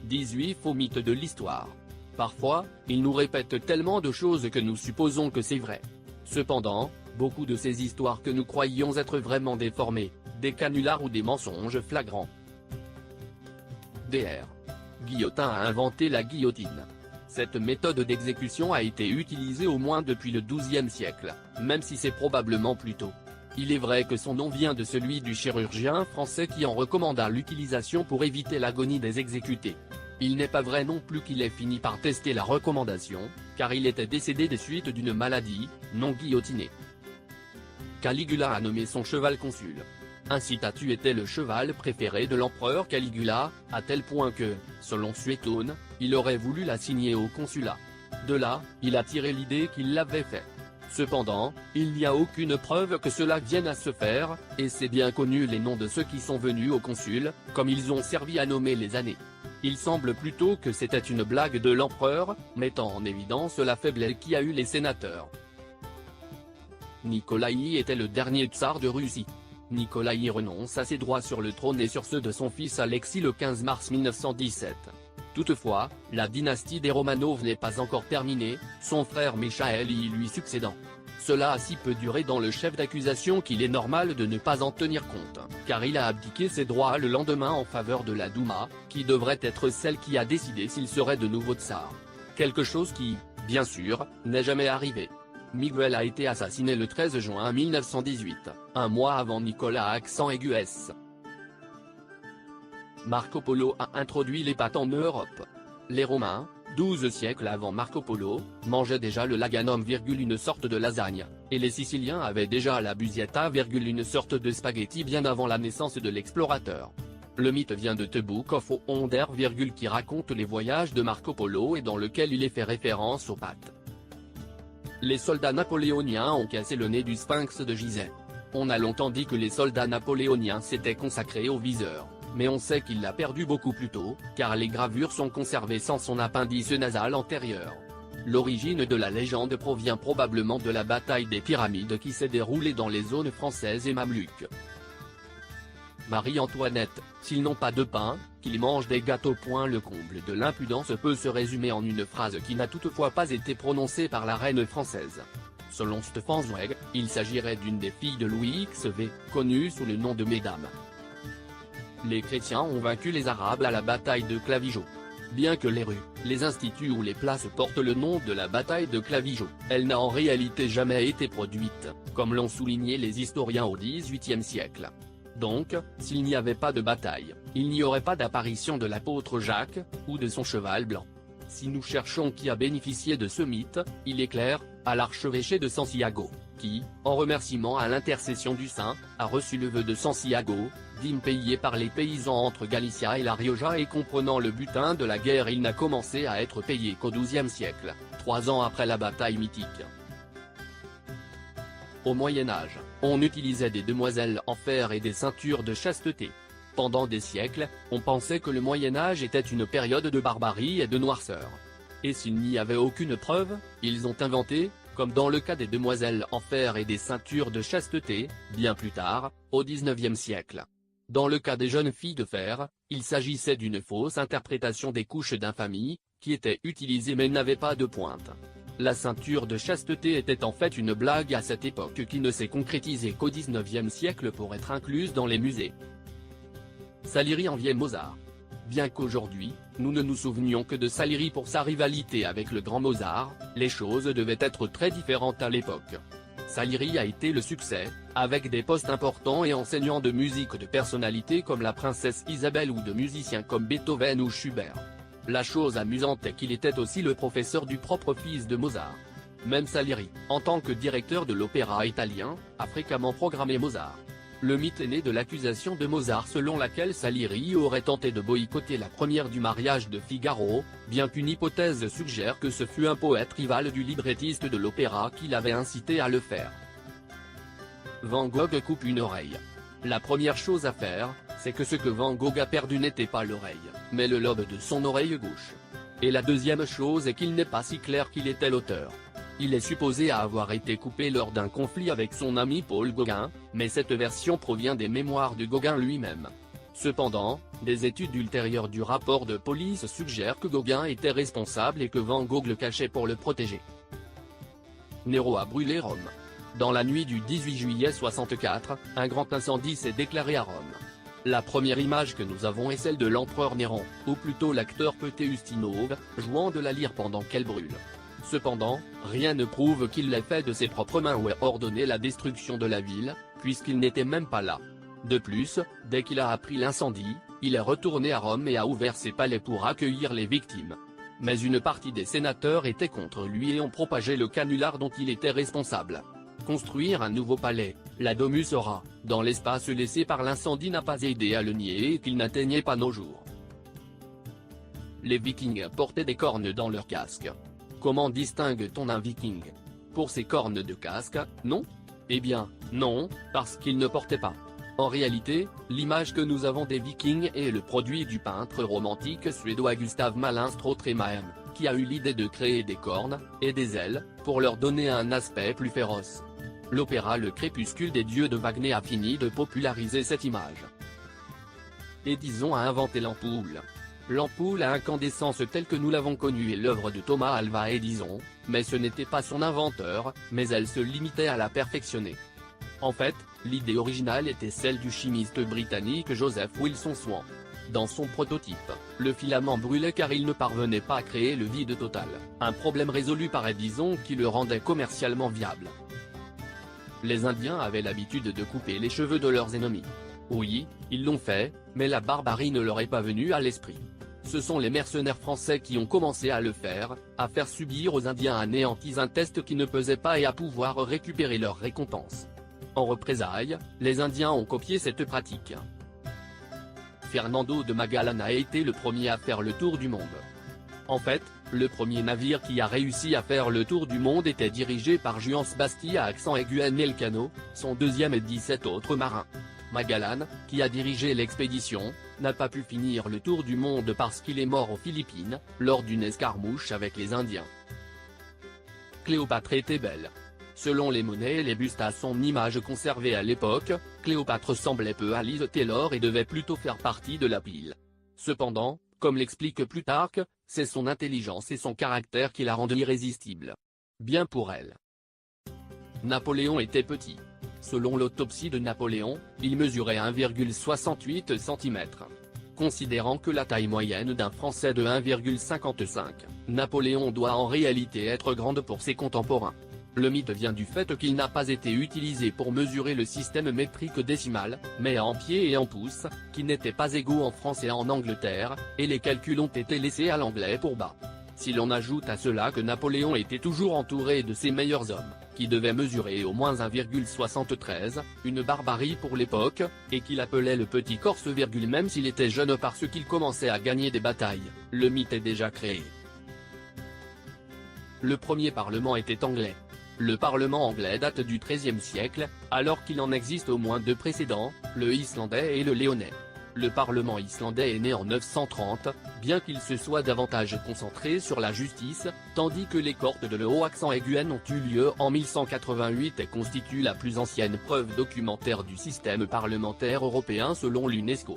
18 faux mythes de l'histoire. Parfois, ils nous répètent tellement de choses que nous supposons que c'est vrai. Cependant, beaucoup de ces histoires que nous croyions être vraiment déformées, des canulars ou des mensonges flagrants. Dr. Guillotin a inventé la guillotine. Cette méthode d'exécution a été utilisée au moins depuis le XIIe siècle, même si c'est probablement plus tôt. Il est vrai que son nom vient de celui du chirurgien français qui en recommanda l'utilisation pour éviter l'agonie des exécutés. Il n'est pas vrai non plus qu'il ait fini par tester la recommandation, car il était décédé des suites d'une maladie, non guillotiné. Caligula a nommé son cheval consul. Ainsi Tatu était le cheval préféré de l'empereur Caligula, à tel point que, selon Suétone, il aurait voulu l'assigner au consulat. De là, il a tiré l'idée qu'il l'avait fait. Cependant, il n'y a aucune preuve que cela vienne à se faire, et c'est bien connu les noms de ceux qui sont venus au consul, comme ils ont servi à nommer les années. Il semble plutôt que c'était une blague de l'empereur, mettant en évidence la faiblesse qui a eu les sénateurs. Nikolaï était le dernier tsar de Russie. Nikolaï renonce à ses droits sur le trône et sur ceux de son fils Alexis le 15 mars 1917. Toutefois, la dynastie des Romanov n'est pas encore terminée, son frère Michael y lui succédant. Cela a si peu duré dans le chef d'accusation qu'il est normal de ne pas en tenir compte, car il a abdiqué ses droits le lendemain en faveur de la Douma, qui devrait être celle qui a décidé s'il serait de nouveau tsar. Quelque chose qui, bien sûr, n'est jamais arrivé. Miguel a été assassiné le 13 juin 1918, un mois avant Nicolas accent aigu S. Marco Polo a introduit les pâtes en Europe. Les Romains, 12 siècles avant Marco Polo, mangeaient déjà le laganum, une sorte de lasagne, et les Siciliens avaient déjà la busietta, une sorte de spaghetti bien avant la naissance de l'explorateur. Le mythe vient de The Book of Wonder, qui raconte les voyages de Marco Polo et dans lequel il est fait référence aux pâtes. Les soldats napoléoniens ont cassé le nez du sphinx de Gizeh. On a longtemps dit que les soldats napoléoniens s'étaient consacrés au viseur, mais on sait qu'il l'a perdu beaucoup plus tôt, car les gravures sont conservées sans son appendice nasal antérieur. L'origine de la légende provient probablement de la bataille des Pyramides qui s'est déroulée dans les zones françaises et mameluques. Marie-Antoinette, s'ils n'ont pas de pain, qu'ils mangent des gâteaux. Le comble de l'impudence peut se résumer en une phrase qui n'a toutefois pas été prononcée par la reine française. Selon Stefan Zweig, il s'agirait d'une des filles de Louis XV, connue sous le nom de Mesdames. Les chrétiens ont vaincu les Arabes à la bataille de Clavigeau. Bien que les rues, les instituts ou les places portent le nom de la bataille de Clavigeau, elle n'a en réalité jamais été produite, comme l'ont souligné les historiens au XVIIIe siècle. Donc, s'il n'y avait pas de bataille, il n'y aurait pas d'apparition de l'apôtre Jacques, ou de son cheval blanc. Si nous cherchons qui a bénéficié de ce mythe, il est clair, à l'archevêché de Santiago, qui, en remerciement à l'intercession du saint, a reçu le vœu de Santiago, dîme payée par les paysans entre Galicia et La Rioja et comprenant le butin de la guerre. Il n'a commencé à être payé qu'au XIIe siècle, 3 ans après la bataille mythique. Au Moyen-Âge, on utilisait des demoiselles en fer et des ceintures de chasteté. Pendant des siècles, on pensait que le Moyen-Âge était une période de barbarie et de noirceur. Et s'il n'y avait aucune preuve, ils ont inventé, comme dans le cas des demoiselles en fer et des ceintures de chasteté, bien plus tard, au XIXe siècle. Dans le cas des jeunes filles de fer, il s'agissait d'une fausse interprétation des couches d'infamie, qui étaient utilisées mais n'avaient pas de pointe. La ceinture de chasteté était en fait une blague à cette époque qui ne s'est concrétisée qu'au XIXe siècle pour être incluse dans les musées. Salieri enviait Mozart. Bien qu'aujourd'hui, nous ne nous souvenions que de Salieri pour sa rivalité avec le grand Mozart, les choses devaient être très différentes à l'époque. Salieri a été le succès, avec des postes importants et enseignant de musique de personnalités comme la princesse Isabelle ou de musiciens comme Beethoven ou Schubert. La chose amusante est qu'il était aussi le professeur du propre fils de Mozart. Même Salieri, en tant que directeur de l'opéra italien, a fréquemment programmé Mozart. Le mythe est né de l'accusation de Mozart selon laquelle Salieri aurait tenté de boycotter la première du mariage de Figaro, bien qu'une hypothèse suggère que ce fut un poète rival du librettiste de l'opéra qui l'avait incité à le faire. Van Gogh coupe une oreille. La première chose à faire, c'est que ce que Van Gogh a perdu n'était pas l'oreille, mais le lobe de son oreille gauche. Et la deuxième chose est qu'il n'est pas si clair qu'il était l'auteur. Il est supposé avoir été coupé lors d'un conflit avec son ami Paul Gauguin, mais cette version provient des mémoires de Gauguin lui-même. Cependant, des études ultérieures du rapport de police suggèrent que Gauguin était responsable et que Van Gogh le cachait pour le protéger. Néro a brûlé Rome. Dans la nuit du 18 juillet 64, un grand incendie s'est déclaré à Rome. La première image que nous avons est celle de l'empereur Néron, ou plutôt l'acteur Pété Ustinov, jouant de la lyre pendant qu'elle brûle. Cependant, rien ne prouve qu'il l'ait fait de ses propres mains ou ait ordonné la destruction de la ville, puisqu'il n'était même pas là. De plus, dès qu'il a appris l'incendie, il est retourné à Rome et a ouvert ses palais pour accueillir les victimes. Mais une partie des sénateurs était contre lui et ont propagé le canular dont il était responsable. Construire un nouveau palais, la Domus Aurea, dans l'espace laissé par l'incendie n'a pas aidé à le nier et qu'il n'atteignait pas nos jours. Les Vikings portaient des cornes dans leur casque. Comment distingue-t-on un Viking? Pour ses cornes de casque, non? Eh bien, non, parce qu'ils ne portaient pas. En réalité, l'image que nous avons des Vikings est le produit du peintre romantique suédois Gustav Malin Stråtrémaem, qui a eu l'idée de créer des cornes, et des ailes, pour leur donner un aspect plus féroce. L'opéra Le Crépuscule des dieux de Wagner a fini de populariser cette image. Edison a inventé l'ampoule. L'ampoule à incandescence telle que nous l'avons connue est l'œuvre de Thomas Alva Edison, mais ce n'était pas son inventeur, mais elle se limitait à la perfectionner. En fait, l'idée originale était celle du chimiste britannique Joseph Wilson Swan. Dans son prototype, le filament brûlait car il ne parvenait pas à créer le vide total, un problème résolu par Edison qui le rendait commercialement viable. Les Indiens avaient l'habitude de couper les cheveux de leurs ennemis. Oui, ils l'ont fait, mais la barbarie ne leur est pas venue à l'esprit. Ce sont les mercenaires français qui ont commencé à le faire, à faire subir aux Indiens anéantis un test qui ne pesait pas et à pouvoir récupérer leur récompense. En représailles, les Indiens ont copié cette pratique. Fernando de Magalhães a été le premier à faire le tour du monde. En fait, le premier navire qui a réussi à faire le tour du monde était dirigé par Juan Sebastián Elcano, son deuxième et 17 autres marins. Magalhães, qui a dirigé l'expédition, n'a pas pu finir le tour du monde parce qu'il est mort aux Philippines, lors d'une escarmouche avec les Indiens. Cléopâtre était belle. Selon les monnaies et les bustes à son image conservée à l'époque, Cléopâtre ressemblait peu à Liz Taylor et devait plutôt faire partie de la pile. Cependant, comme l'explique Plutarque, c'est son intelligence et son caractère qui la rendent irrésistible. Bien pour elle. Napoléon était petit. Selon l'autopsie de Napoléon, il mesurait 1,68 cm. Considérant que la taille moyenne d'un Français de 1,55, Napoléon doit en réalité être grande pour ses contemporains. Le mythe vient du fait qu'il n'a pas été utilisé pour mesurer le système métrique décimal, mais en pieds et en pouces, qui n'étaient pas égaux en France et en Angleterre, et les calculs ont été laissés à l'anglais pour bas. Si l'on ajoute à cela que Napoléon était toujours entouré de ses meilleurs hommes, qui devaient mesurer au moins 1,73, une barbarie pour l'époque, et qu'il appelait le petit Corse même s'il était jeune parce qu'il commençait à gagner des batailles, le mythe est déjà créé. Le premier parlement était anglais. Le parlement anglais date du XIIIe siècle, alors qu'il en existe au moins deux précédents, le islandais et le léonais. Le parlement islandais est né en 930, bien qu'il se soit davantage concentré sur la justice, tandis que les courtes de le Haut-Accent-Aiguen ont eu lieu en 1188 et constituent la plus ancienne preuve documentaire du système parlementaire européen selon l'UNESCO.